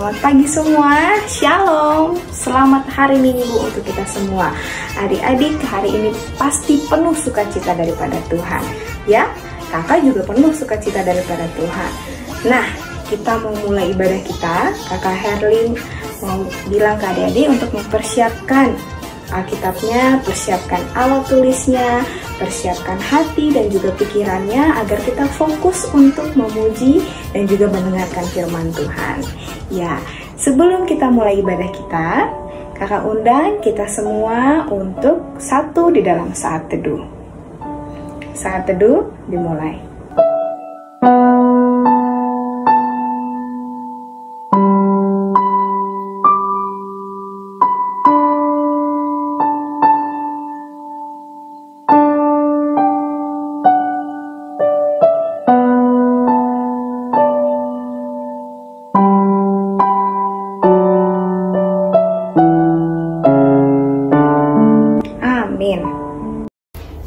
Selamat pagi semua, Shalom. Selamat hari Minggu untuk kita semua. Adik-adik, hari ini pasti penuh sukacita daripada Tuhan. Ya, kakak juga penuh sukacita daripada Tuhan. Nah, kita mau mulai ibadah kita. Kakak Herlin mau bilang ke adik-adik untuk mempersiapkan Alkitabnya, persiapkan alat tulisnya, persiapkan hati dan juga pikirannya agar kita fokus untuk memuji dan juga mendengarkan firman Tuhan. Ya, sebelum kita mulai ibadah kita, kakak undang kita semua untuk satu di dalam saat teduh. Saat teduh dimulai.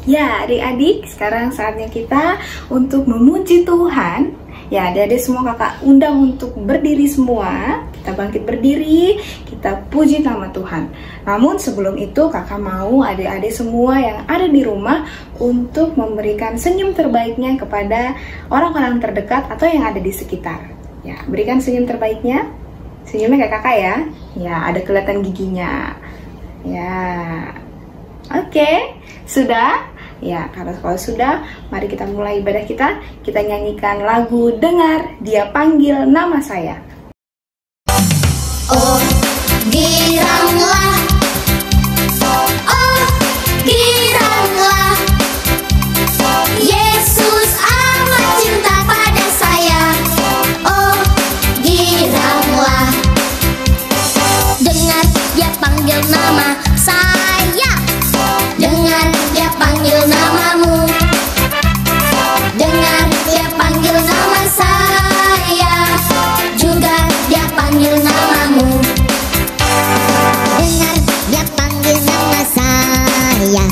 Ya, adik-adik, sekarang saatnya kita untuk memuji Tuhan. Ya, adik-adik semua kakak undang untuk berdiri semua. Kita bangkit berdiri, kita puji nama Tuhan. Namun sebelum itu kakak mau adik-adik semua yang ada di rumah untuk memberikan senyum terbaiknya kepada orang-orang terdekat atau yang ada di sekitar. Ya, berikan senyum terbaiknya. Senyumnya kayak kakak ya. Ya, ada kelihatan giginya. Ya, oke, sudah? Ya, kalau sudah, mari kita mulai ibadah kita. Kita nyanyikan lagu Dengar Dia Panggil Nama Saya. Oh, giranglah. Oh, giranglah. Yesus amat cinta pada saya. Oh, giranglah. Dengar Dia panggil nama saya. Dengar Dia panggil namamu. Dengar Dia panggil nama saya. Juga Dia panggil namamu. Dengar Dia panggil nama saya.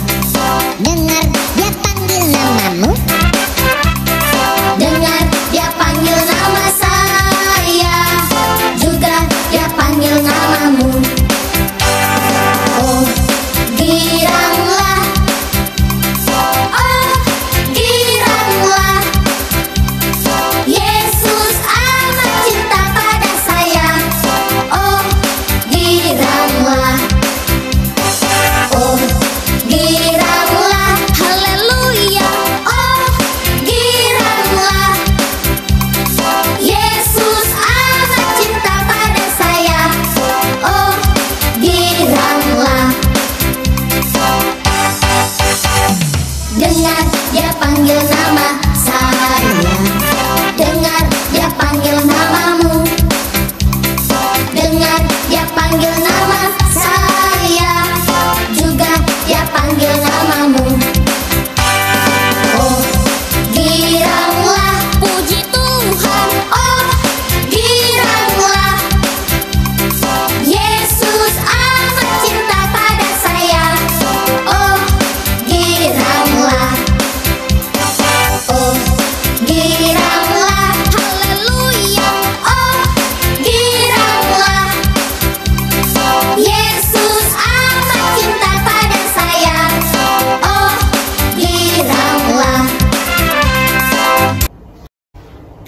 Dengar Dia panggil namamu. Dengar Dia panggil nama saya. Juga Dia panggil namamu. Oh, giranglah. Oh, giranglah. Yesus amat cinta pada saya. Oh, giranglah. Oh, giranglah. Haleluya. Oh, giranglah. Yesus amat cinta pada saya. Oh, giranglah. Dengar Dia panggil nama saya. Dengar Dia panggil namamu. Dengar Dia panggil nama saya. Juga Dia panggil namamu. Oh, giranglah. Puji Tuhan. Oh, giranglah. Yesus amat cinta pada saya. Oh, giranglah. Oh, giranglah. Haleluya. Oh, giranglah. Yesus amat cinta pada saya. Oh, giranglah.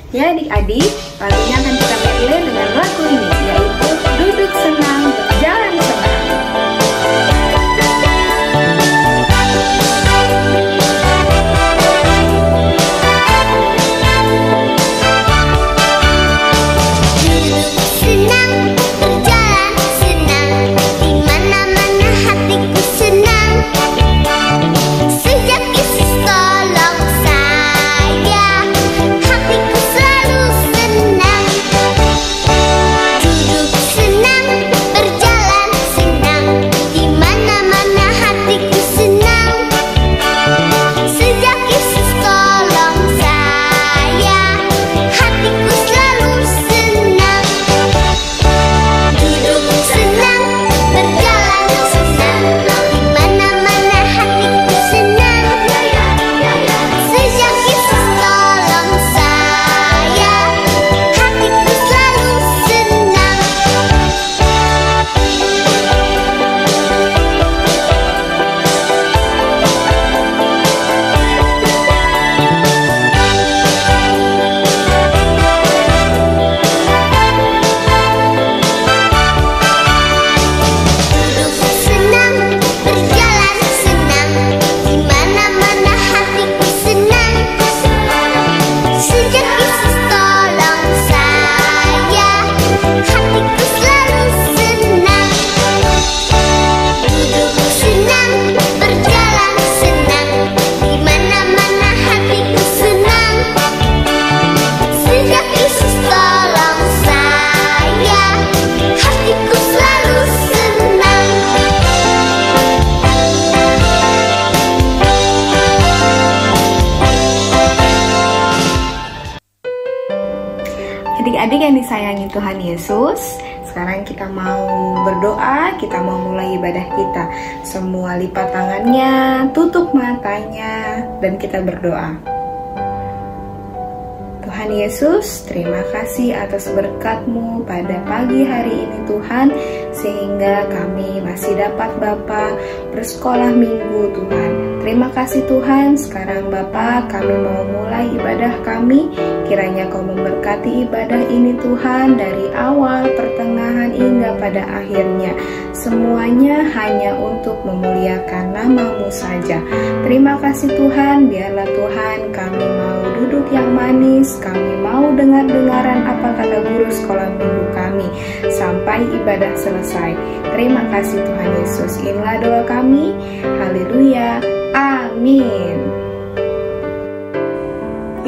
Ya, adik-adik, lagunya akan kita medley dengan lagu ini, yaitu Duduk Senang, Berjalan Senang. Senang, berjalan senang, di mana-mana hatiku senang. Sejak Yesus tolong saya, hatiku selalu senang. disayangi Tuhan Yesus, sekarang kita mau berdoa, kita mau mulai ibadah kita. Semua lipat tangannya, tutup matanya, dan kita berdoa. Tuhan Yesus, terima kasih atas berkat-Mu pada pagi hari ini Tuhan, sehingga kami masih dapat Bapa bersekolah minggu Tuhan. Terima kasih Tuhan, sekarang Bapa kami mau mulai ibadah kami. Kiranya Kau memberkati ibadah ini Tuhan, dari awal, pertengahan, hingga pada akhirnya. Semuanya hanya untuk memuliakan nama-Mu saja. Terima kasih Tuhan, biarlah Tuhan kami mau duduk yang manis, kami mau dengar-dengaran apa kata guru sekolah minggu kami sampai ibadah selesai. Terima kasih Tuhan Yesus, inilah doa kami. Haleluya, amin.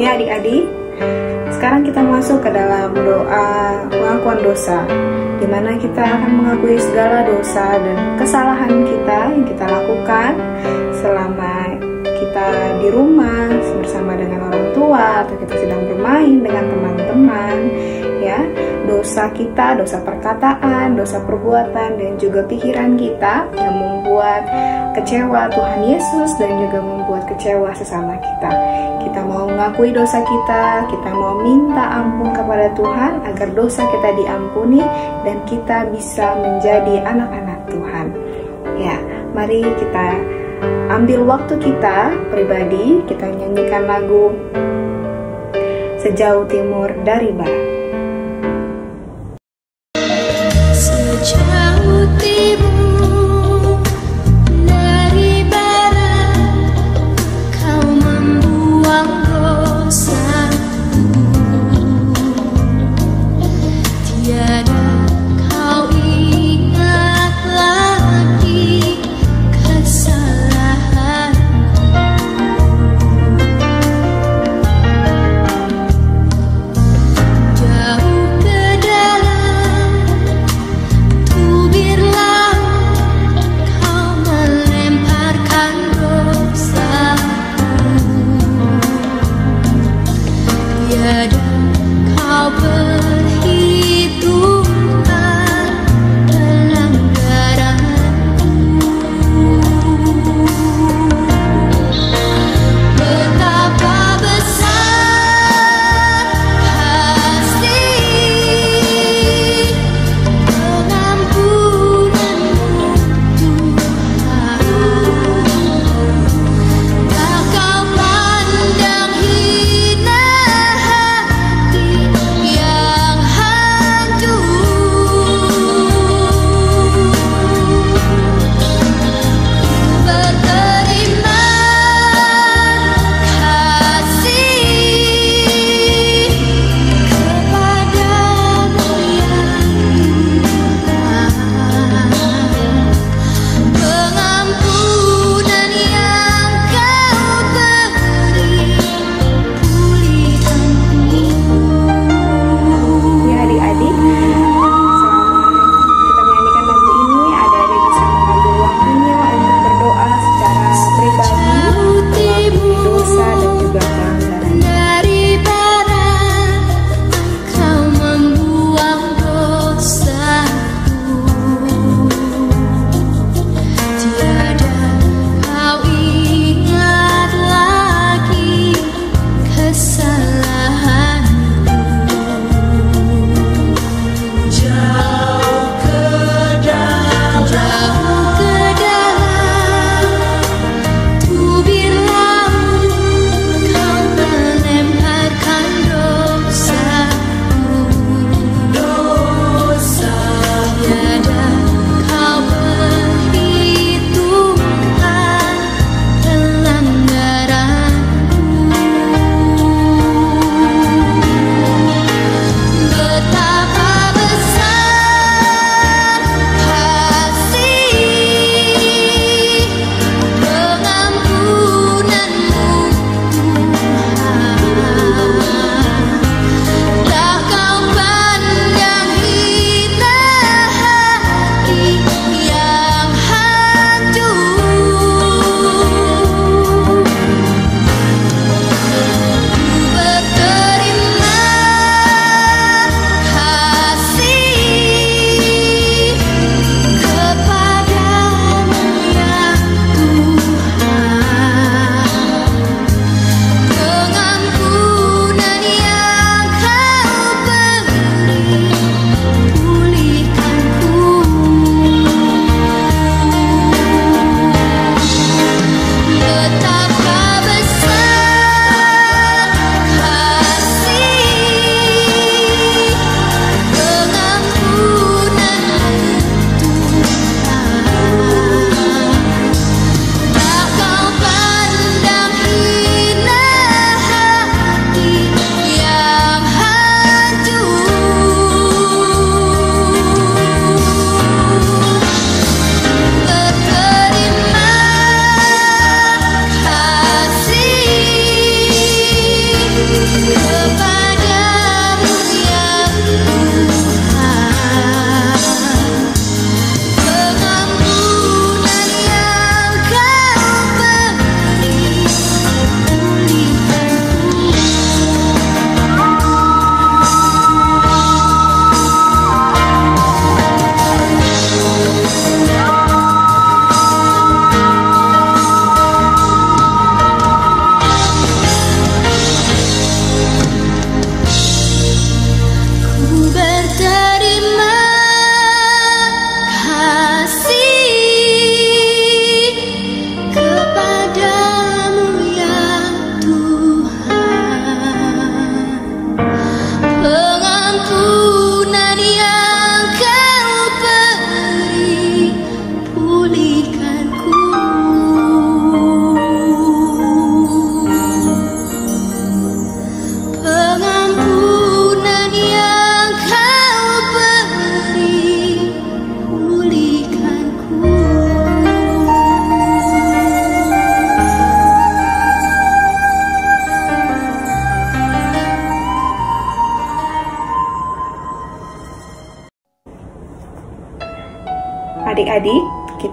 Ya adik-adik, sekarang kita masuk ke dalam doa pengakuan dosa, di mana kita akan mengakui segala dosa dan kesalahan kita yang kita lakukan selama kita di rumah bersama dengan orang tua, atau kita sedang bermain dengan teman-teman, ya. Dosa kita, dosa perkataan, dosa perbuatan, dan juga pikiran kita yang membuat kecewa Tuhan Yesus dan juga membuat kecewa sesama kita. Kita mau mengakui dosa kita mau minta ampun kepada Tuhan agar dosa kita diampuni dan kita bisa menjadi anak-anak Tuhan. Ya, mari kita ambil waktu kita pribadi, kita nyanyikan lagu Sejauh Timur dari Barat. Sejauh timur dari barat, Kau membuang dosaku. Tiada Kau ingat lagi kesalahanku.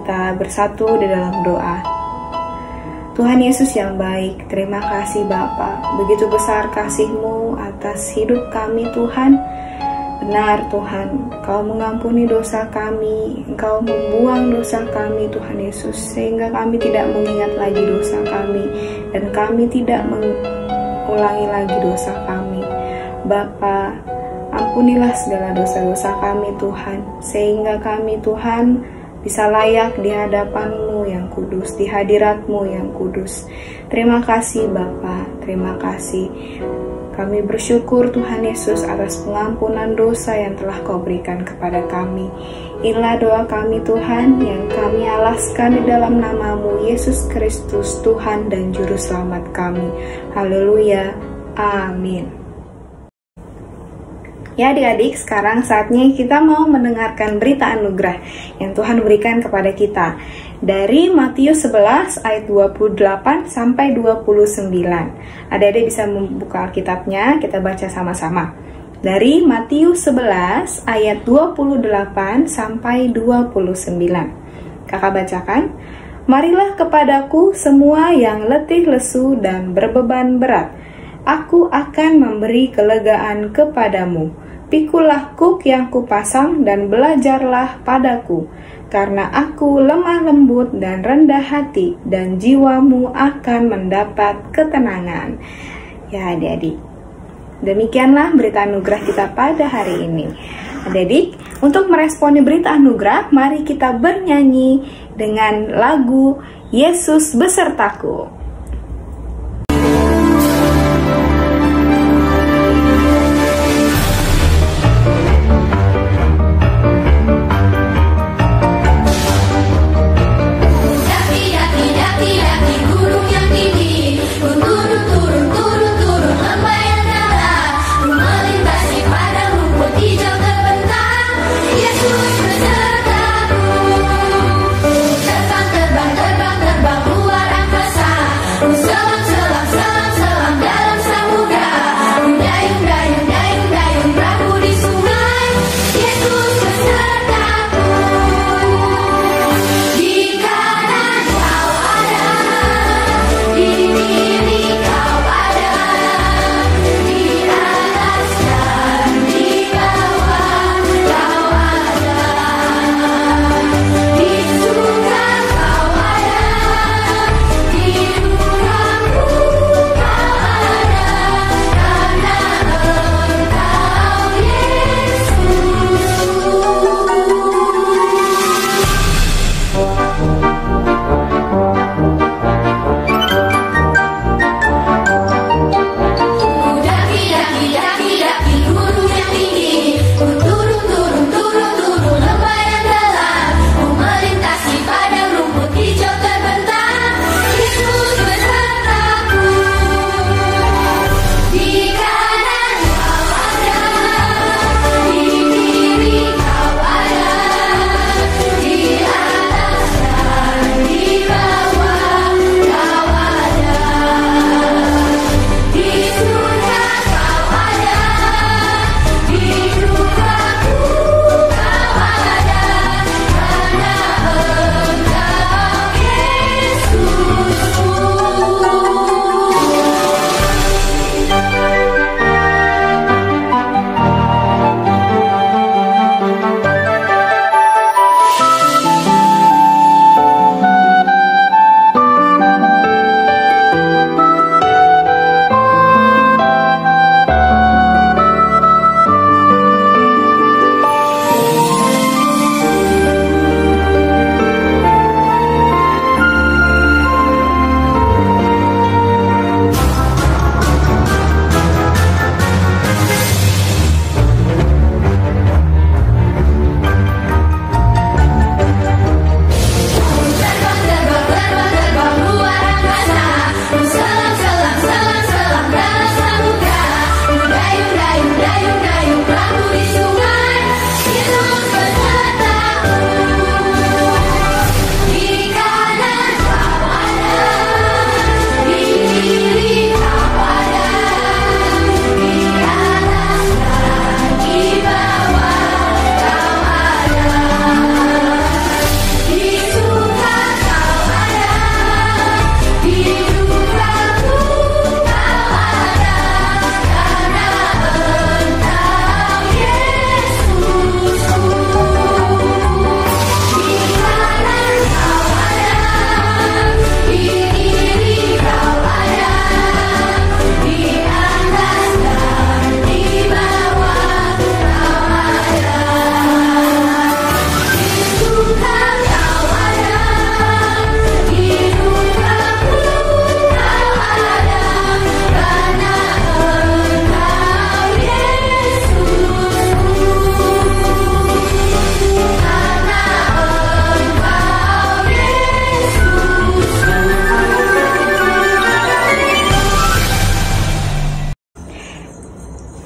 kita bersatu di dalam doa. Tuhan Yesus yang baik, terima kasih Bapa. Begitu besar kasih-Mu atas hidup kami Tuhan. Benar Tuhan, Engkau mengampuni dosa kami, Engkau membuang dosa kami Tuhan Yesus, sehingga kami tidak mengingat lagi dosa kami, dan kami tidak mengulangi lagi dosa kami. Bapa, ampunilah segala dosa-dosa kami Tuhan, sehingga kami Tuhan bisa layak di hadapan-Mu yang kudus, di hadirat-Mu yang kudus. Terima kasih Bapa, terima kasih. Kami bersyukur Tuhan Yesus atas pengampunan dosa yang telah Kau berikan kepada kami. Inilah doa kami Tuhan yang kami alaskan di dalam nama-Mu Yesus Kristus, Tuhan dan Juru Selamat kami. Haleluya. Amin. Ya adik-adik, sekarang saatnya kita mau mendengarkan berita anugerah yang Tuhan berikan kepada kita dari Matius 11 ayat 28 sampai 29. Adik-adik bisa membuka Alkitabnya, kita baca sama-sama. Dari Matius 11 ayat 28 sampai 29. Kakak bacakan. Marilah kepadaku semua yang letih lesu dan berbeban berat. Aku akan memberi kelegaan kepadamu. Pikulah kuk yang kupasang dan belajarlah padaku, karena aku lemah lembut dan rendah hati, dan jiwamu akan mendapat ketenangan. Ya adik-adik, demikianlah berita anugerah kita pada hari ini. Adik-adik, untuk meresponi berita anugerah, mari kita bernyanyi dengan lagu Yesus Besertaku. Terbang, terbang, terbang luar angkasa.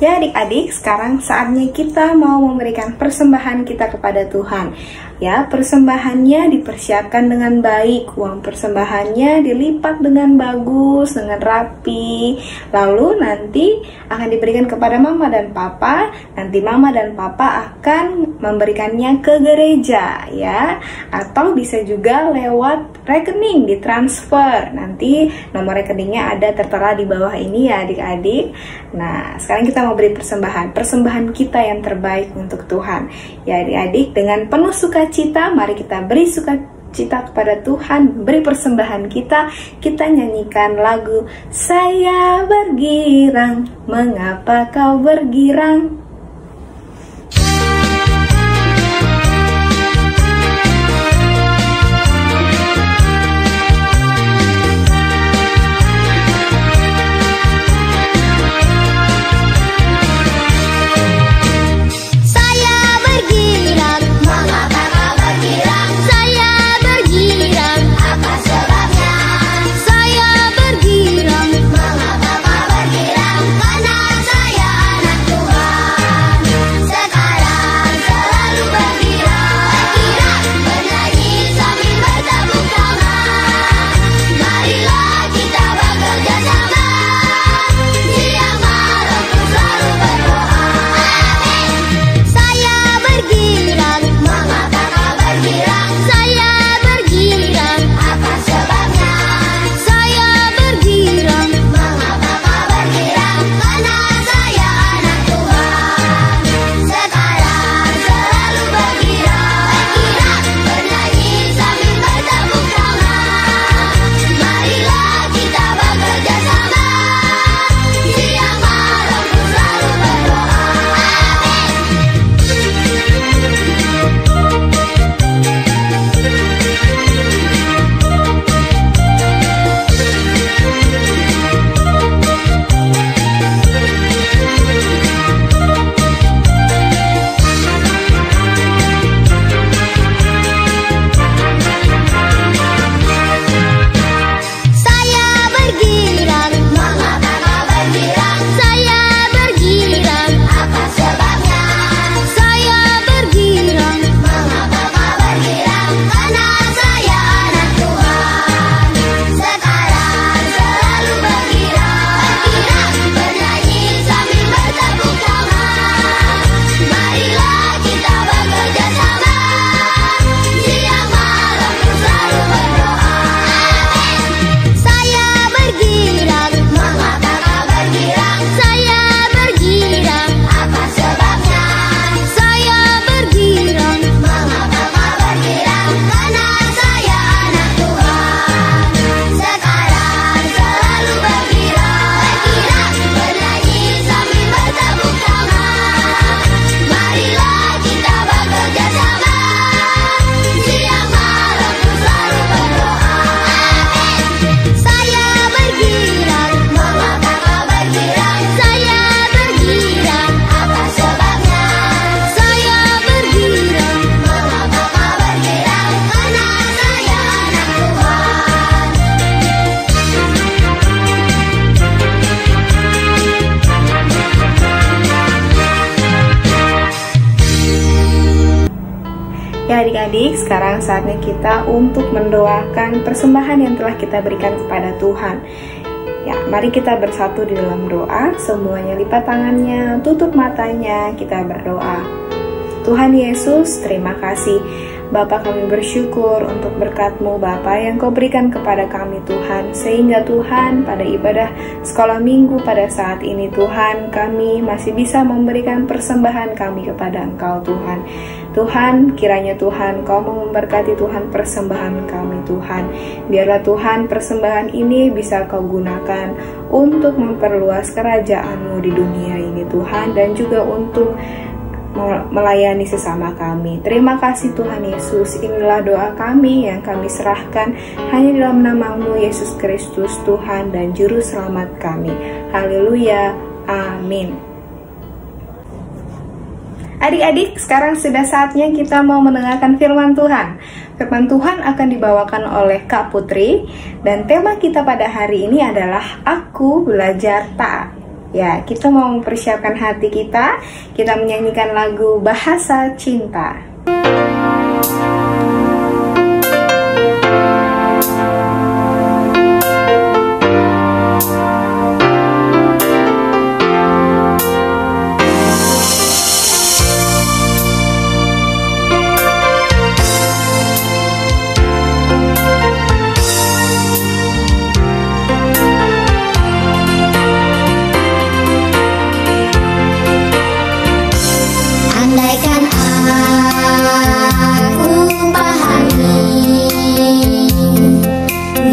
Ya adik-adik, sekarang saatnya kita mau memberikan persembahan kita kepada Tuhan. Ya, persembahannya dipersiapkan dengan baik, uang persembahannya dilipat dengan bagus, dengan rapi. Lalu nanti akan diberikan kepada mama dan papa. Nanti mama dan papa akan memberikannya ke gereja, ya. Atau bisa juga lewat rekening, ditransfer. Nanti nomor rekeningnya ada tertera di bawah ini ya adik-adik. Nah, sekarang kita mau beri persembahan kita yang terbaik untuk Tuhan. Ya adik-adik, dengan penuh sukacita, mari kita beri sukacita kepada Tuhan, beri persembahan kita nyanyikan lagu Saya Bergirang, Mengapa Kau Bergirang? Ya adik-adik, sekarang saatnya kita untuk mendoakan persembahan yang telah kita berikan kepada Tuhan. Ya, mari kita bersatu di dalam doa. Semuanya lipat tangannya, tutup matanya, kita berdoa. Tuhan Yesus, terima kasih. Bapa, kami bersyukur untuk berkat-Mu Bapa yang Kau berikan kepada kami Tuhan. Sehingga Tuhan pada ibadah sekolah minggu pada saat ini Tuhan, kami masih bisa memberikan persembahan kami kepada Engkau Tuhan. Tuhan, kiranya Tuhan Kau mau memberkati Tuhan persembahan kami Tuhan. Biarlah Tuhan persembahan ini bisa Kau gunakan untuk memperluas kerajaan-Mu di dunia ini Tuhan, dan juga untuk melayani sesama kami. Terima kasih Tuhan Yesus. Inilah doa kami yang kami serahkan hanya dalam nama-Mu Yesus Kristus, Tuhan dan Juru Selamat kami. Haleluya. Amin. Adik-adik, sekarang sudah saatnya kita mau mendengarkan firman Tuhan. Firman Tuhan akan dibawakan oleh Kak Putri, dan tema kita pada hari ini adalah Aku Belajar Taat. Ya, kita mau mempersiapkan hati kita. Kita menyanyikan lagu Bahasa Cinta. Andaikan aku pahami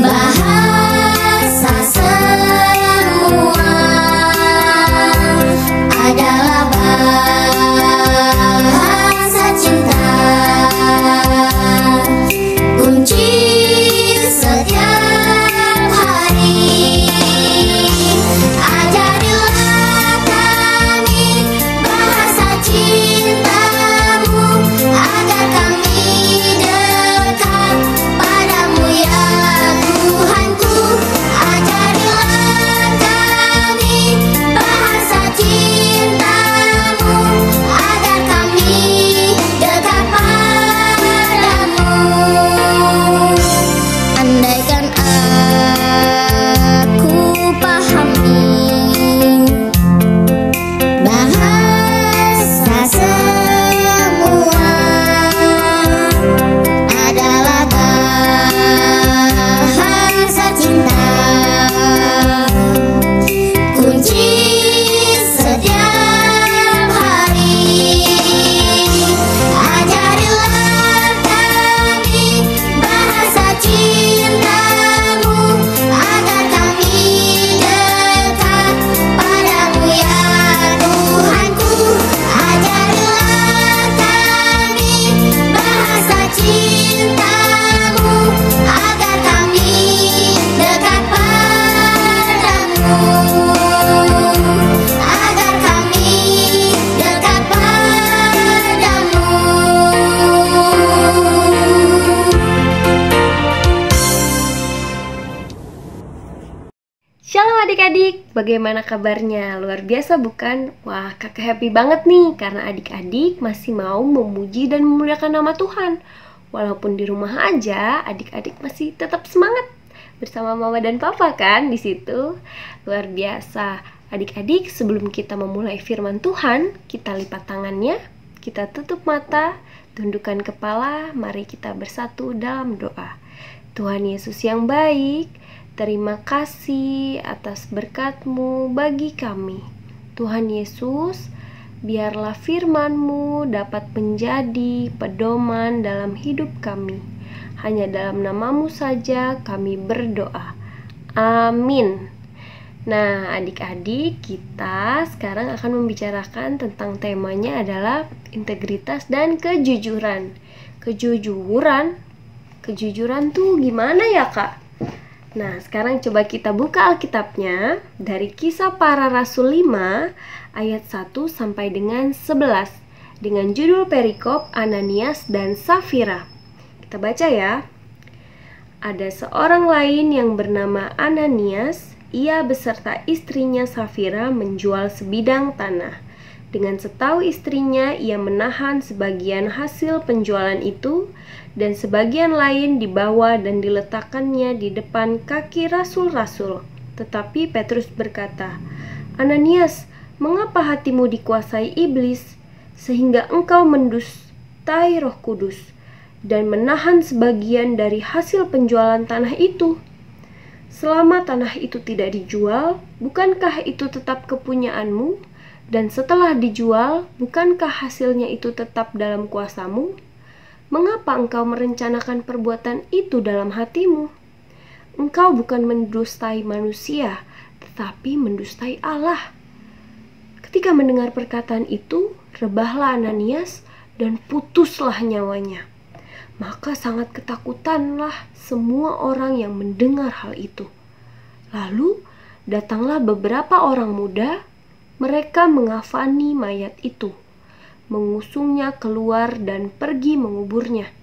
bahasa semua adalah bahasa cinta, kunci setiap hari. Ajarilah kami bahasa cintamu, agar kami dekat padamu ya Tuhanku. Ajarilah kami bahasa cintamu, agar kami dekat padamu. Andaikan aku pahami bahasa semua adalah bahasa cinta, kunci setiap hari. Ajarilah kami bahasa cintamu, agar kami dekat padamu ya Tuhanku. Ajarilah kami bahasa cintamu, agar kami dekat padamu, agar kami dekat padamu. Shalom adik-adik, bagaimana kabarnya? Luar biasa bukan? Wah, kakak happy banget nih karena adik-adik masih mau memuji dan memuliakan nama Tuhan. Walaupun di rumah aja, adik-adik masih tetap semangat bersama mama dan papa kan di situ. Luar biasa. Adik-adik, sebelum kita memulai firman Tuhan, kita lipat tangannya, kita tutup mata, tundukkan kepala, mari kita bersatu dalam doa. Tuhan Yesus yang baik, terima kasih atas berkat-Mu bagi kami. Tuhan Yesus, biarlah firman-Mu dapat menjadi pedoman dalam hidup kami. Hanya dalam nama-Mu saja kami berdoa. Amin. Nah, adik-adik, kita sekarang akan membicarakan tentang temanya adalah integritas dan kejujuran. Kejujuran tuh gimana ya, Kak? Nah, sekarang coba kita buka Alkitabnya dari Kisah Para Rasul 5 ayat 1 sampai dengan 11 dengan judul perikop Ananias dan Safira. Kita baca ya. Ada seorang lain yang bernama Ananias, ia beserta istrinya Safira menjual sebidang tanah. Dengan setahu istrinya, ia menahan sebagian hasil penjualan itu dan sebagian lain dibawa dan diletakkannya di depan kaki rasul-rasul. Tetapi Petrus berkata, "Ananias, mengapa hatimu dikuasai iblis sehingga engkau mendustai Roh Kudus dan menahan sebagian dari hasil penjualan tanah itu? Selama tanah itu tidak dijual, bukankah itu tetap kepunyaanmu? Dan setelah dijual, bukankah hasilnya itu tetap dalam kuasamu? Mengapa engkau merencanakan perbuatan itu dalam hatimu? Engkau bukan mendustai manusia, tetapi mendustai Allah." Ketika mendengar perkataan itu, rebahlah Ananias dan putuslah nyawanya. Maka sangat ketakutanlah semua orang yang mendengar hal itu. Lalu datanglah beberapa orang muda, mereka mengafani mayat itu, mengusungnya keluar dan pergi menguburnya.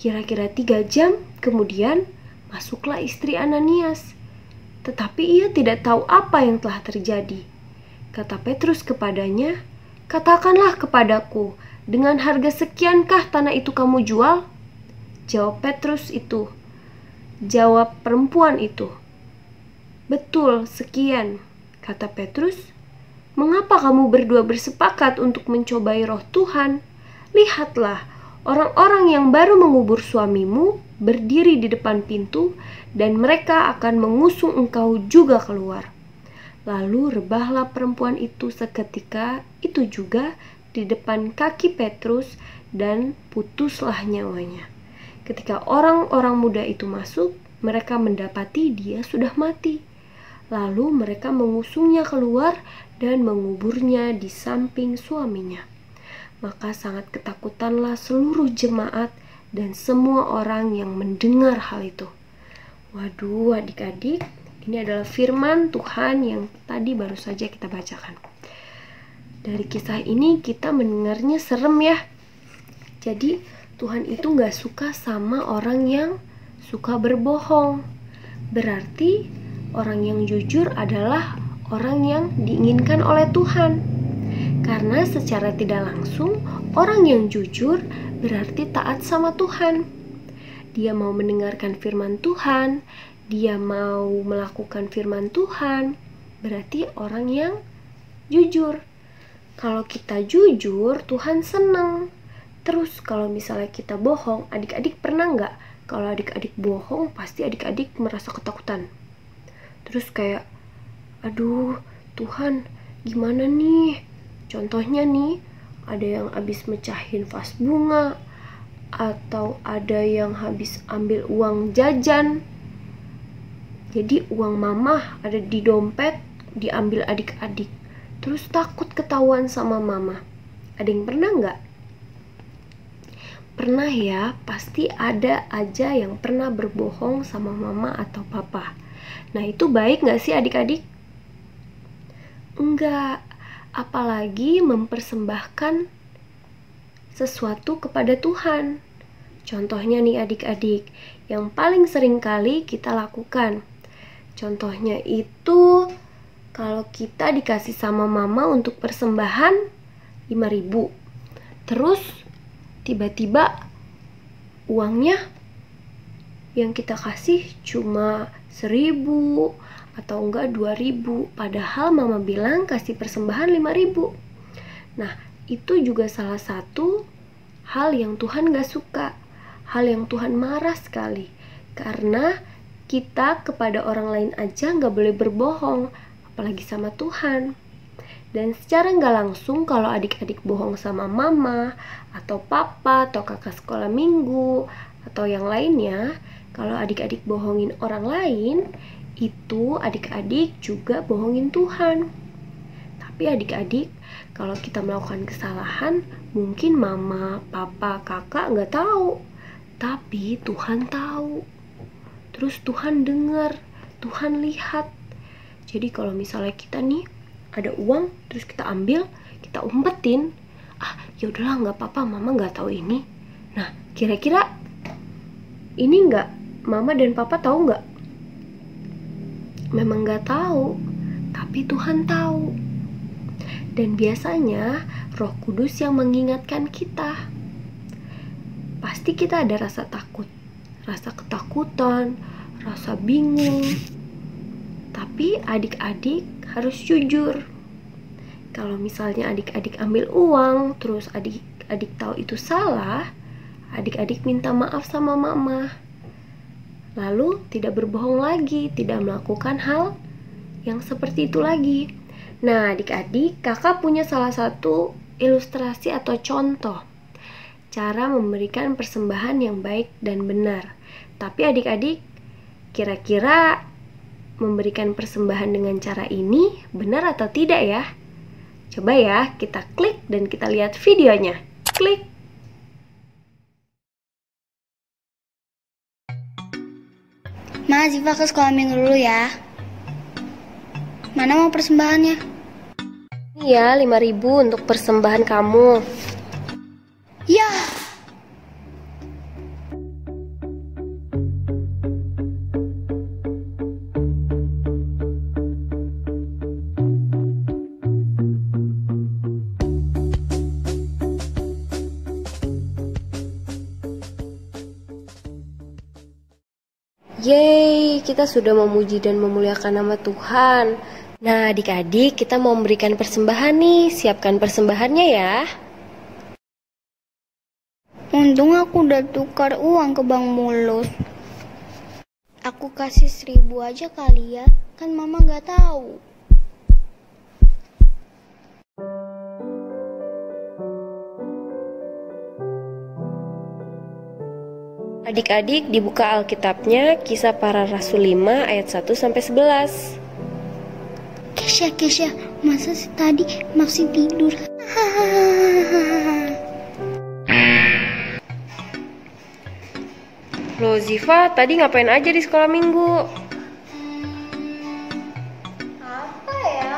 Kira-kira 3 jam kemudian masuklah istri Ananias, tetapi ia tidak tahu apa yang telah terjadi. Kata Petrus kepadanya, "Katakanlah kepadaku, dengan harga sekiankah tanah itu kamu jual?" Jawab perempuan itu, "Betul, sekian." Kata Petrus, "Mengapa kamu berdua bersepakat untuk mencobai roh Tuhan? Lihatlah, orang-orang yang baru mengubur suamimu berdiri di depan pintu, dan mereka akan mengusung engkau juga keluar." Lalu rebahlah perempuan itu seketika itu juga di depan kaki Petrus, dan putuslah nyawanya. Ketika orang-orang muda itu masuk, mereka mendapati dia sudah mati. Lalu mereka mengusungnya keluar dan menguburnya di samping suaminya. Maka sangat ketakutanlah seluruh jemaat dan semua orang yang mendengar hal itu. Waduh, adik-adik, ini adalah firman Tuhan yang tadi baru saja kita bacakan. Dari kisah ini kita mendengarnya serem ya. Jadi Tuhan itu gak suka sama orang yang suka berbohong. Berarti orang yang jujur adalah orang yang diinginkan oleh Tuhan. Karena secara tidak langsung, orang yang jujur berarti taat sama Tuhan. Dia mau mendengarkan firman Tuhan, dia mau melakukan firman Tuhan, berarti orang yang jujur. Kalau kita jujur, Tuhan senang. Terus kalau misalnya kita bohong, adik-adik pernah nggak? Kalau adik-adik bohong, pasti adik-adik merasa ketakutan. Terus kayak, aduh Tuhan, gimana nih? Contohnya nih, ada yang habis mecahin vas bunga, atau ada yang habis ambil uang jajan. Jadi uang mama ada di dompet, diambil adik-adik. Terus takut ketahuan sama mama. Ada yang pernah nggak? Pernah ya, pasti ada aja yang pernah berbohong sama mama atau papa. Nah itu baik nggak sih adik-adik? Enggak. Apalagi mempersembahkan sesuatu kepada Tuhan. Contohnya nih adik-adik, yang paling sering kali kita lakukan. Contohnya itu, kalau kita dikasih sama mama untuk persembahan 5.000. Terus tiba-tiba uangnya yang kita kasih cuma 1.000 atau enggak 2.000, padahal mama bilang kasih persembahan 5.000. Nah, itu juga salah satu hal yang Tuhan gak suka, hal yang Tuhan marah sekali, karena kita kepada orang lain aja gak boleh berbohong, apalagi sama Tuhan. Dan secara gak langsung kalau adik-adik bohong sama mama atau papa atau kakak sekolah minggu atau yang lainnya, kalau adik-adik bohongin orang lain, itu adik-adik juga bohongin Tuhan. Tapi adik-adik, kalau kita melakukan kesalahan, mungkin mama, papa, kakak nggak tahu, tapi Tuhan tahu. Terus Tuhan dengar, Tuhan lihat. Jadi kalau misalnya kita nih ada uang, terus kita ambil, kita umpetin, ya udahlah nggak apa-apa, mama nggak tahu ini. Nah, kira-kira ini nggak mama dan papa tahu nggak? Memang gak tahu, tapi Tuhan tahu. Dan biasanya Roh Kudus yang mengingatkan kita. Pasti kita ada rasa takut, rasa ketakutan, rasa bingung. Tapi adik-adik harus jujur. Kalau misalnya adik-adik ambil uang, terus adik-adik tahu itu salah, adik-adik minta maaf sama mama. Lalu tidak berbohong lagi, tidak melakukan hal yang seperti itu lagi. Nah adik-adik, kakak punya salah satu ilustrasi atau contoh cara memberikan persembahan yang baik dan benar. Tapi adik-adik, kira-kira memberikan persembahan dengan cara ini benar atau tidak ya? Coba ya, kita klik dan kita lihat videonya. Klik! Ma, Ziva ke sekolah minggu dulu ya. Mana mau persembahannya? Iya, 5.000 untuk persembahan kamu. Ya. Yeay, kita sudah memuji dan memuliakan nama Tuhan. Nah, adik-adik, kita mau memberikan persembahan nih. Siapkan persembahannya ya. Untung aku udah tukar uang ke Bang Mulus. Aku kasih 1.000 aja kali ya, kan mama nggak tahu. Adik-adik, dibuka Alkitabnya, Kisah Para Rasul 5 ayat 1 sampai 11. Kesya, masa sih tadi masih tidur? Loh Ziva, tadi ngapain aja di sekolah minggu? Apa ya?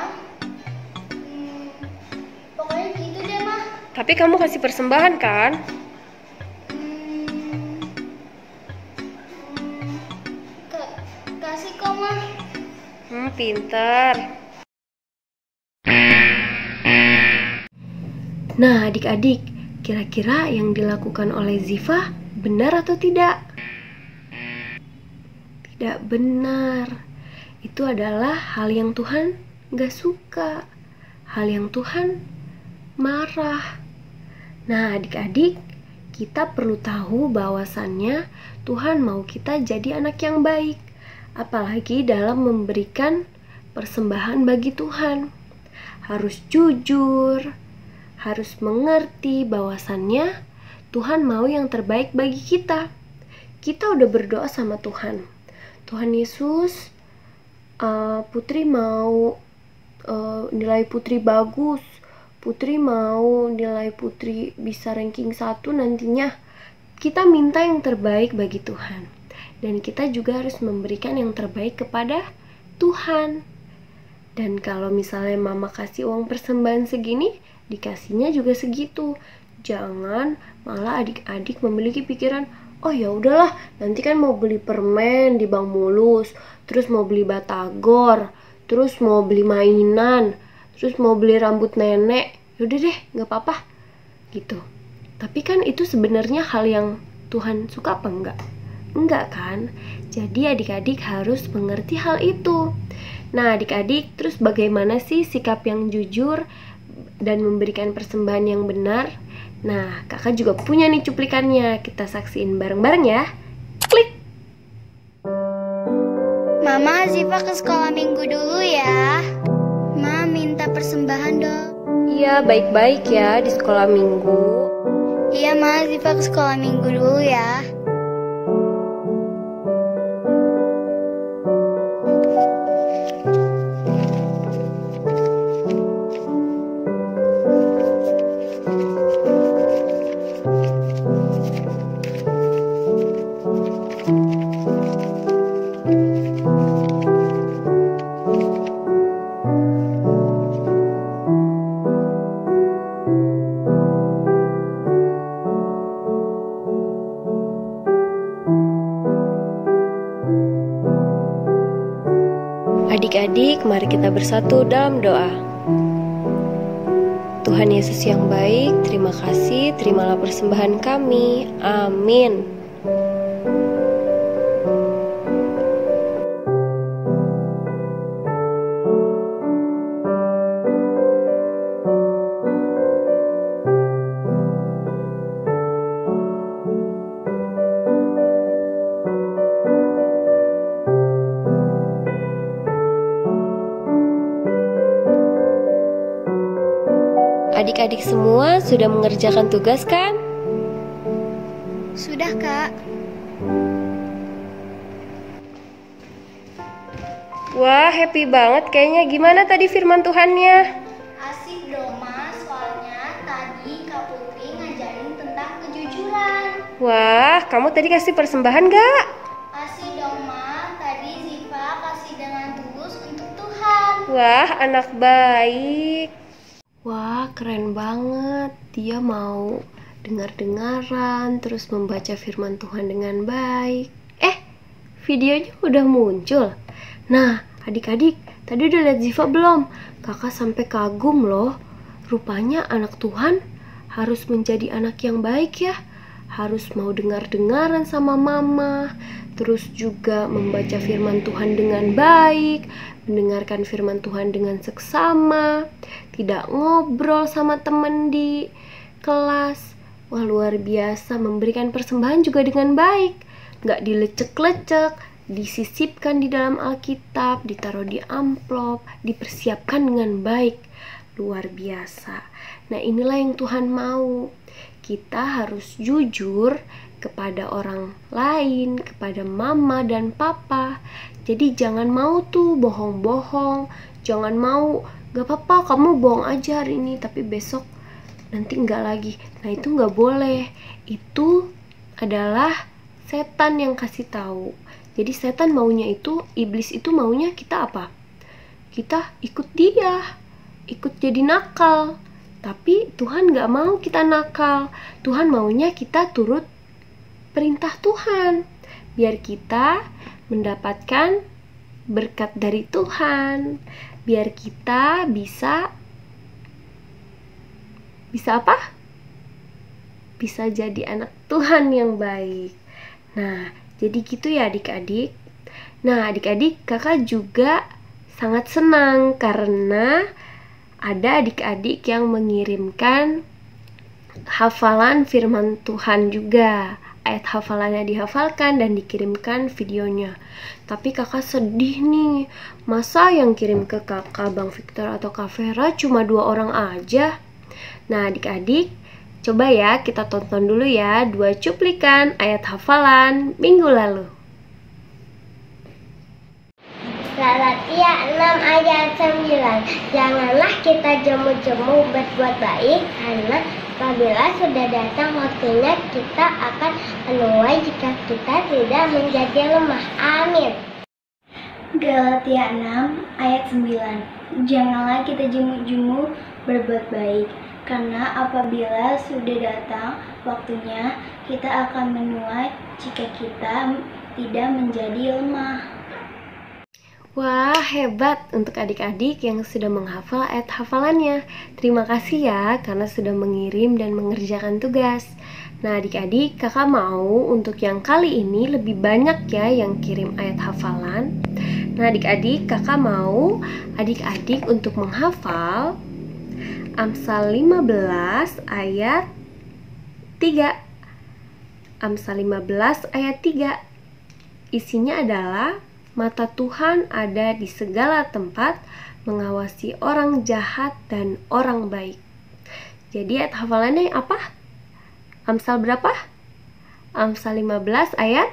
Pokoknya gitu deh, Mah. Tapi kamu kasih persembahan kan? Kasih kok, Mah. Pintar. Nah, adik-adik, kira-kira yang dilakukan oleh Ziva benar atau tidak? Tidak benar. Itu adalah hal yang Tuhan gak suka. Hal yang Tuhan marah. Nah, adik-adik, kita perlu tahu bahwasannya Tuhan mau kita jadi anak yang baik. Apalagi dalam memberikan persembahan bagi Tuhan. Harus jujur, harus mengerti bahwasannya Tuhan mau yang terbaik bagi kita. Kita udah berdoa sama Tuhan. Tuhan Yesus, Putri mau nilai Putri bagus. Putri mau nilai Putri bisa ranking 1 nantinya. Kita minta yang terbaik bagi Tuhan. Dan kita juga harus memberikan yang terbaik kepada Tuhan. Dan kalau misalnya mama kasih uang persembahan segini, dikasihnya juga segitu. Jangan malah adik-adik memiliki pikiran, oh ya udahlah, nanti kan mau beli permen di Bang Mulus, terus mau beli batagor, terus mau beli mainan, terus mau beli rambut nenek. Yaudah deh, gak apa-apa gitu. Tapi kan itu sebenarnya hal yang Tuhan suka apa enggak? Enggak kan? Jadi adik-adik harus mengerti hal itu. Nah, adik-adik, terus bagaimana sih sikap yang jujur dan memberikan persembahan yang benar? Nah, kakak juga punya nih cuplikannya. Kita saksiin bareng-bareng ya. Klik! Mama, Ziva ke sekolah minggu dulu ya. Ma, minta persembahan dong. Iya, baik-baik ya di sekolah minggu. Iya, Ma, Ziva ke sekolah minggu dulu ya. Adik-adik, mari kita bersatu dalam doa. Tuhan Yesus yang baik, terima kasih, terimalah persembahan kami. Amin. Adik-adik semua sudah mengerjakan tugas kan? Sudah, Kak. Wah, happy banget kayaknya. Gimana tadi firman Tuhannya? Asik dong, Mas. Soalnya tadi Kak Putri ngajarin tentang kejujuran. Wah, kamu tadi kasih persembahan gak? Asik dong, Ma. Tadi Ziva kasih dengan tulus untuk Tuhan. Wah, anak baik. Wah, keren banget. Dia mau dengar-dengaran, terus membaca firman Tuhan dengan baik. Videonya udah muncul. Nah, adik-adik, tadi udah lihat Ziva belum? Kakak sampai kagum loh. Rupanya anak Tuhan harus menjadi anak yang baik ya. harus mau dengar-dengaran sama mama, terus juga membaca firman Tuhan dengan baik, mendengarkan firman Tuhan dengan seksama, tidak ngobrol sama teman di kelas. Wah, luar biasa, memberikan persembahan juga dengan baik, gak dilecek-lecek, disisipkan di dalam Alkitab, ditaruh di amplop, dipersiapkan dengan baik. Luar biasa. Nah, inilah yang Tuhan mau. Kita harus jujur kepada orang lain, kepada mama dan papa. Jadi jangan mau tuh bohong-bohong, jangan mau gak apa-apa kamu bohong aja hari ini tapi besok nanti enggak lagi. Nah, itu enggak boleh. Itu adalah setan yang kasih tahu. Jadi setan maunya itu, iblis itu maunya kita apa? Kita ikut dia, ikut jadi nakal. Tapi Tuhan gak mau kita nakal. Tuhan maunya kita turut perintah Tuhan, biar kita mendapatkan berkat dari Tuhan, biar kita bisa apa? Bisa jadi anak Tuhan yang baik. Nah, jadi gitu ya adik-adik. Nah, adik-adik, kakak juga sangat senang karena ada adik-adik yang mengirimkan hafalan firman Tuhan juga. Ayat hafalannya dihafalkan dan dikirimkan videonya. Tapi kakak sedih nih, masa yang kirim ke kakak Bang Victor atau Kak Vera cuma 2 orang aja? Nah, adik-adik, coba ya kita tonton dulu ya 2 cuplikan ayat hafalan minggu lalu. Galatia 6 ayat 9. Janganlah kita jemu-jemu berbuat baik, karena apabila sudah datang waktunya kita akan menuai jika kita tidak menjadi lemah. Amin. Galatia 6 ayat 9. Janganlah kita jemu-jemu berbuat baik, karena apabila sudah datang waktunya kita akan menuai jika kita tidak menjadi lemah. Wah, hebat untuk adik-adik yang sudah menghafal ayat hafalannya. Terima kasih ya karena sudah mengirim dan mengerjakan tugas. Nah, adik-adik, kakak mau untuk yang kali ini lebih banyak ya yang kirim ayat hafalan. Nah, adik-adik, kakak mau adik-adik untuk menghafal Amsal 15 ayat 3. Amsal 15 ayat 3. Isinya adalah mata Tuhan ada di segala tempat, mengawasi orang jahat dan orang baik. Jadi ayat hafalannya apa? Amsal berapa? Amsal 15 ayat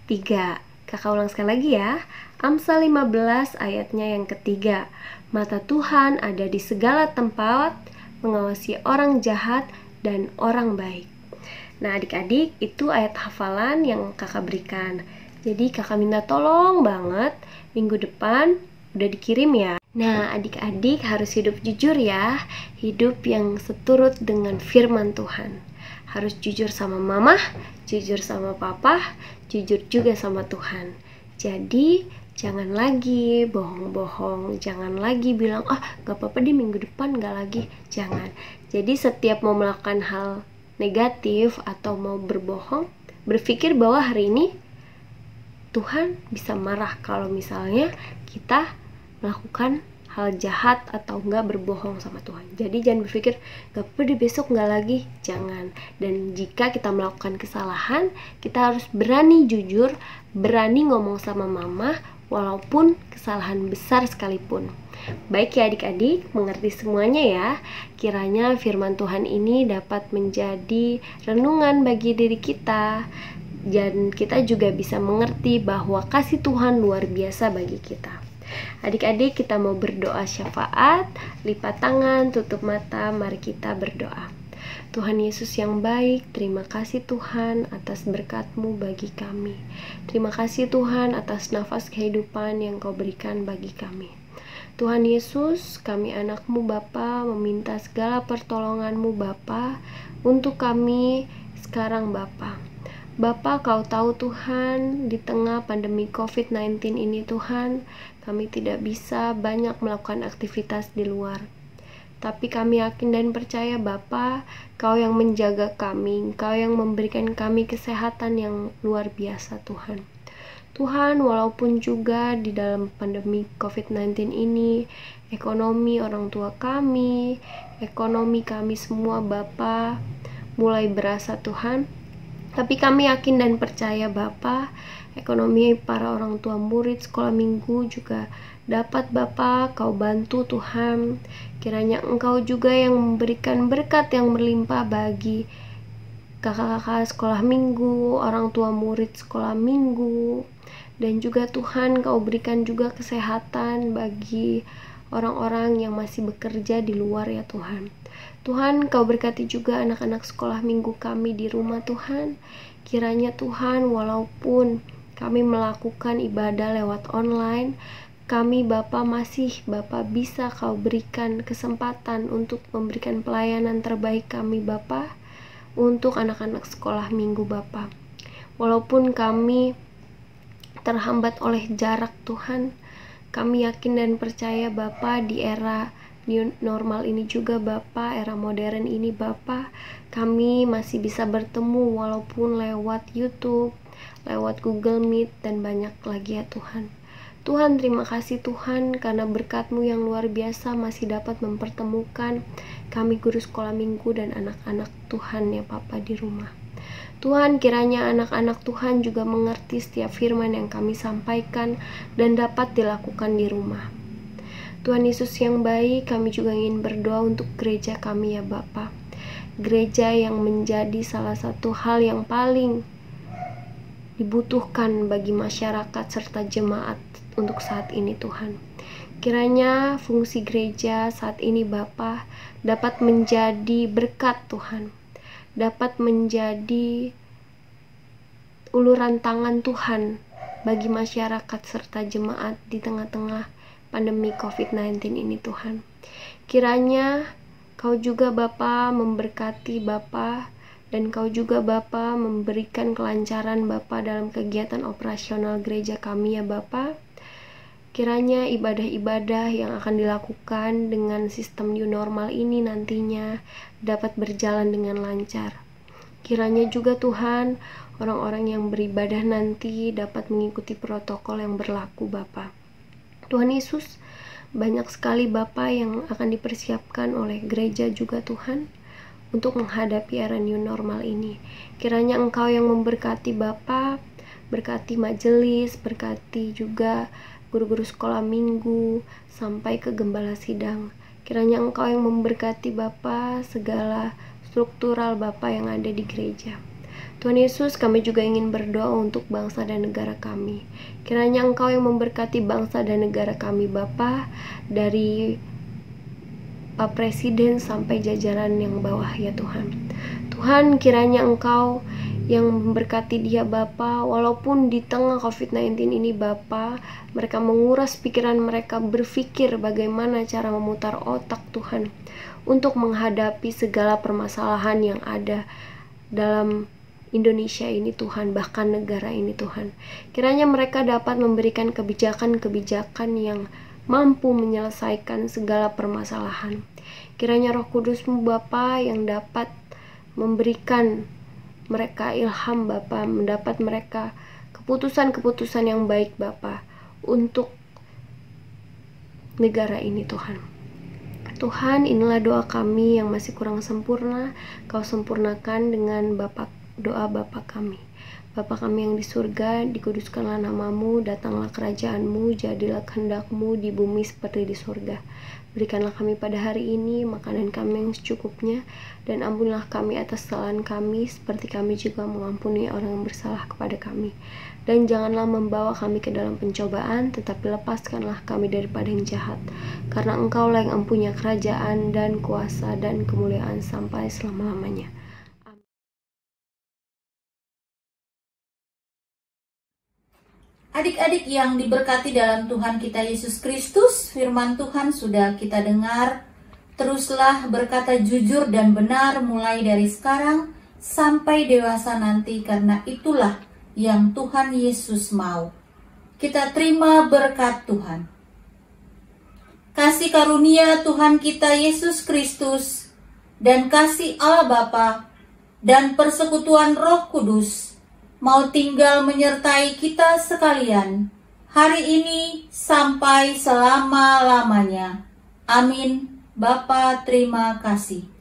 3. Kakak ulang sekali lagi ya. Amsal 15 ayatnya yang ketiga. Mata Tuhan ada di segala tempat, mengawasi orang jahat dan orang baik. Nah, adik-adik, itu ayat hafalan yang kakak berikan. Jadi kakak minta tolong banget minggu depan udah dikirim ya. Nah, adik-adik harus hidup jujur ya. Hidup yang seturut dengan firman Tuhan. Harus jujur sama mama, jujur sama papa, jujur juga sama Tuhan. Jadi jangan lagi bohong-bohong, jangan lagi bilang gak apa-apa deh minggu depan gak lagi. Jangan. Jadi setiap mau melakukan hal negatif atau mau berbohong, berpikir bahwa hari ini Tuhan bisa marah kalau misalnya kita melakukan hal jahat atau enggak berbohong sama Tuhan. Jadi jangan berpikir gak apa-apa deh besok enggak lagi. Jangan. Dan jika kita melakukan kesalahan, kita harus berani jujur, berani ngomong sama mama walaupun kesalahan besar sekalipun. Baik ya adik-adik, mengerti semuanya ya. Kiranya firman Tuhan ini dapat menjadi renungan bagi diri kita, dan kita juga bisa mengerti bahwa kasih Tuhan luar biasa bagi kita. Adik-adik, kita mau berdoa syafaat, lipat tangan, tutup mata, mari kita berdoa. Tuhan Yesus yang baik, terima kasih Tuhan atas berkat-Mu bagi kami. Terima kasih Tuhan atas nafas kehidupan yang Kau berikan bagi kami. Tuhan Yesus, kami anak-Mu Bapa, meminta segala pertolongan-Mu Bapa untuk kami sekarang Bapa. Bapa, Kau tahu Tuhan, di tengah pandemi COVID-19 ini Tuhan, kami tidak bisa banyak melakukan aktivitas di luar. Tapi kami yakin dan percaya Bapa, Kau yang menjaga kami, Kau yang memberikan kami kesehatan yang luar biasa Tuhan. Tuhan, walaupun juga di dalam pandemi COVID-19 ini, ekonomi orang tua kami, ekonomi kami semua Bapa mulai berasa Tuhan. Tapi kami yakin dan percaya Bapa, ekonomi para orang tua murid sekolah minggu juga dapat Bapa Kau bantu Tuhan. Kiranya Engkau juga yang memberikan berkat yang berlimpah bagi kakak-kakak sekolah minggu, orang tua murid sekolah minggu. Dan juga Tuhan, Kau berikan juga kesehatan bagi orang-orang yang masih bekerja di luar ya Tuhan. Tuhan, Kau berkati juga anak-anak sekolah minggu kami di rumah Tuhan. Kiranya Tuhan, walaupun kami melakukan ibadah lewat online, kami Bapa bisa Kau berikan kesempatan untuk memberikan pelayanan terbaik kami Bapa untuk anak-anak sekolah minggu Bapa. Walaupun kami terhambat oleh jarak Tuhan, kami yakin dan percaya Bapa di era new normal ini juga Bapa, era modern ini Bapa, kami masih bisa bertemu walaupun lewat YouTube, lewat Google Meet dan banyak lagi ya Tuhan. Tuhan, terima kasih Tuhan karena berkat-Mu yang luar biasa masih dapat mempertemukan kami guru sekolah minggu dan anak-anak Tuhan ya Bapa di rumah. Tuhan, kiranya anak-anak Tuhan juga mengerti setiap firman yang kami sampaikan dan dapat dilakukan di rumah. Tuhan Yesus yang baik, kami juga ingin berdoa untuk gereja kami ya Bapa. Gereja yang menjadi salah satu hal yang paling dibutuhkan bagi masyarakat serta jemaat untuk saat ini Tuhan. Kiranya fungsi gereja saat ini Bapa dapat menjadi berkat Tuhan, dapat menjadi uluran tangan Tuhan bagi masyarakat serta jemaat di tengah-tengah pandemi COVID-19 ini Tuhan. Kiranya Kau juga Bapa memberkati Bapa, dan Kau juga Bapa memberikan kelancaran Bapa dalam kegiatan operasional gereja kami ya Bapa. Kiranya ibadah-ibadah yang akan dilakukan dengan sistem new normal ini nantinya dapat berjalan dengan lancar. Kiranya juga Tuhan, orang-orang yang beribadah nanti dapat mengikuti protokol yang berlaku Bapa. Tuhan Yesus, banyak sekali Bapa yang akan dipersiapkan oleh gereja juga Tuhan untuk menghadapi era new normal ini. Kiranya Engkau yang memberkati Bapa, berkati majelis, berkati juga guru-guru sekolah minggu sampai ke gembala sidang. Kiranya Engkau yang memberkati Bapa segala struktural Bapa yang ada di gereja. Tuhan Yesus, kami juga ingin berdoa untuk bangsa dan negara kami. Kiranya Engkau yang memberkati bangsa dan negara kami Bapa, dari Pak Presiden sampai jajaran yang bawah ya Tuhan. Tuhan, kiranya Engkau yang memberkati dia Bapa, walaupun di tengah COVID-19 ini Bapa, mereka menguras pikiran mereka, berpikir bagaimana cara memutar otak Tuhan untuk menghadapi segala permasalahan yang ada dalam Indonesia ini Tuhan, bahkan negara ini Tuhan. Kiranya mereka dapat memberikan kebijakan-kebijakan yang mampu menyelesaikan segala permasalahan. Kiranya Roh Kudus-Mu Bapa yang dapat memberikan mereka ilham Bapa, mendapat mereka keputusan-keputusan yang baik Bapa untuk negara ini Tuhan. Tuhan, inilah doa kami yang masih kurang sempurna, Kau sempurnakan dengan doa Bapa kami. Bapa kami yang di surga, dikuduskanlah nama-Mu, datanglah kerajaan-Mu, jadilah kehendak-Mu di bumi seperti di surga. Berikanlah kami pada hari ini makanan kami yang secukupnya, dan ampunilah kami atas kesalahan kami, seperti kami juga mengampuni orang yang bersalah kepada kami. Dan janganlah membawa kami ke dalam pencobaan, tetapi lepaskanlah kami daripada yang jahat. Karena Engkau-lah yang mempunyai kerajaan dan kuasa dan kemuliaan sampai selama-lamanya. Adik-adik yang diberkati dalam Tuhan kita Yesus Kristus, firman Tuhan sudah kita dengar. Teruslah berkata jujur dan benar mulai dari sekarang sampai dewasa nanti, karena itulah yang Tuhan Yesus mau. Kita terima berkat Tuhan. kasih karunia Tuhan kita Yesus Kristus, dan kasih Allah Bapa, dan persekutuan Roh Kudus, mau tinggal menyertai kita sekalian, hari ini sampai selama-lamanya. Amin. Bapa, terima kasih.